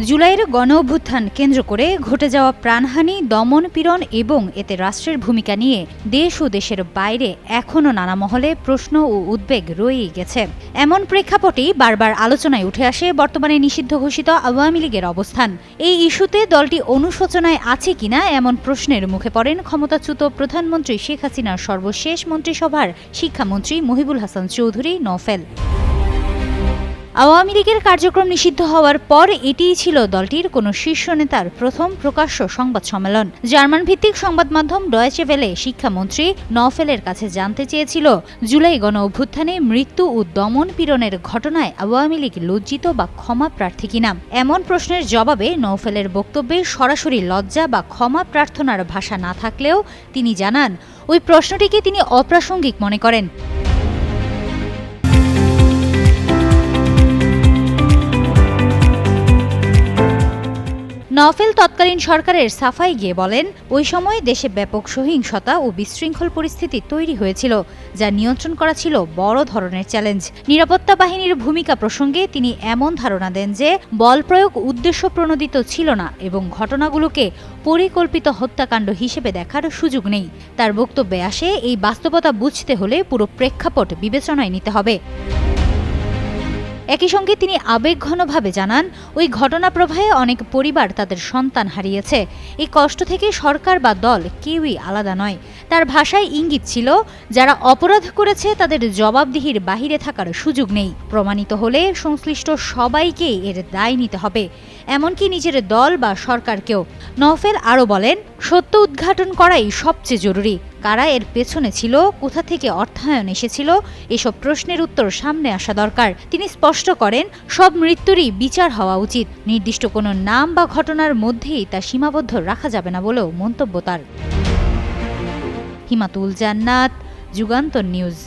জুলাইয়ের গণঅভ্যুত্থান কেন্দ্র করে ঘটে যাওয়া প্রাণহানি, দমন-পীড়ন এবং এতে রাষ্ট্রের ভূমিকা নিয়ে দেশ ও দেশের বাইরে এখনও নানা মহলে প্রশ্ন ও উদ্বেগ রয়েই গেছে। এমন প্রেক্ষাপটেই বারবার আলোচনায় উঠে আসে বর্তমানে নিষিদ্ধ ঘোষিত আওয়ামী লীগের অবস্থান। এই ইস্যুতে দলটি অনুশোচনায় আছে কিনা এমন প্রশ্নের মুখে পড়েন ক্ষমতাচ্যুত প্রধানমন্ত্রী শেখ হাসিনার সর্বশেষ মন্ত্রিসভার শিক্ষামন্ত্রী মহিবুল হাসান চৌধুরী নওফেল। আওয়ামী লীগের কার্যক্রম নিষিদ্ধ হওয়ার পর এটিই ছিল দলটির কোনো শীর্ষ নেতার প্রথম প্রকাশ্য সংবাদ সম্মেলন। জার্মান ভিত্তিক সংবাদ মাধ্যম ডয়েচে ভেলে শিক্ষামন্ত্রী নওফেলের কাছে জানতে চেয়েছিল, জুলাই গণ অভ্যুত্থানে মৃত্যু ও দমন পীড়নের ঘটনায় আওয়ামী লীগ লজ্জিত বা ক্ষমা প্রার্থী কিনা। এমন প্রশ্নের জবাবে নওফেলের বক্তব্যে সরাসরি লজ্জা বা ক্ষমা প্রার্থনার ভাষা না থাকলেও তিনি জানান, ওই প্রশ্নটিকে তিনি অপ্রাসঙ্গিক মনে করেন। নওফেল তৎকালীন সরকারের সাফাই গিয়ে বলেন, ওই সময় দেশে ব্যাপক সহিংসতা ও বিশৃঙ্খল পরিস্থিতি তৈরি হয়েছিল, যা নিয়ন্ত্রণ করা ছিল বড় ধরনের চ্যালেঞ্জ। নিরাপত্তা বাহিনীর ভূমিকা প্রসঙ্গে তিনি এমন ধারণা দেন যে বল প্রয়োগ উদ্দেশ্য প্রণোদিত ছিল না এবং ঘটনাগুলোকে পরিকল্পিত হত্যাকাণ্ড হিসেবে দেখার সুযোগ নেই। তার বক্তব্যে আসে, এই বাস্তবতা বুঝতে হলে পুরো প্রেক্ষাপট বিবেচনায় নিতে হবে। একই সঙ্গে তিনি আবেগঘনভাবে জানান, ওই ঘটনা প্রবাহে অনেক পরিবার তাদের সন্তান হারিয়েছে। এই কষ্ট থেকে সরকার বা দল কেউই আলাদা নয়। তার ভাষায় ইঙ্গিত ছিল, যারা অপরাধ করেছে তাদের জবাবদিহির বাহিরে থাকার সুযোগ নেই। প্রমাণিত হলে সংশ্লিষ্ট সবাইকেই এর দায় নিতে হবে, এমনকি নিজের দল বা সরকারকেও। নওফেল আরও বলেন, সত্য উদ্ঘাটন করাই সবচেয়ে জরুরি। কারা এর পেছনে ছিল, কোথা থেকে অর্থায়ন এসেছিল, এসব প্রশ্নের উত্তর সামনে আসা দরকার। তিনি স্পষ্ট করেন, সব মৃত্যুরই বিচার হওয়া উচিত। নির্দিষ্ট কোনো নাম বা ঘটনার মধ্যেই তা সীমাবদ্ধ রাখা যাবে না বলেও মন্তব্য তার। হিমাতুল জান্নাত, যুগান্তর নিউজ।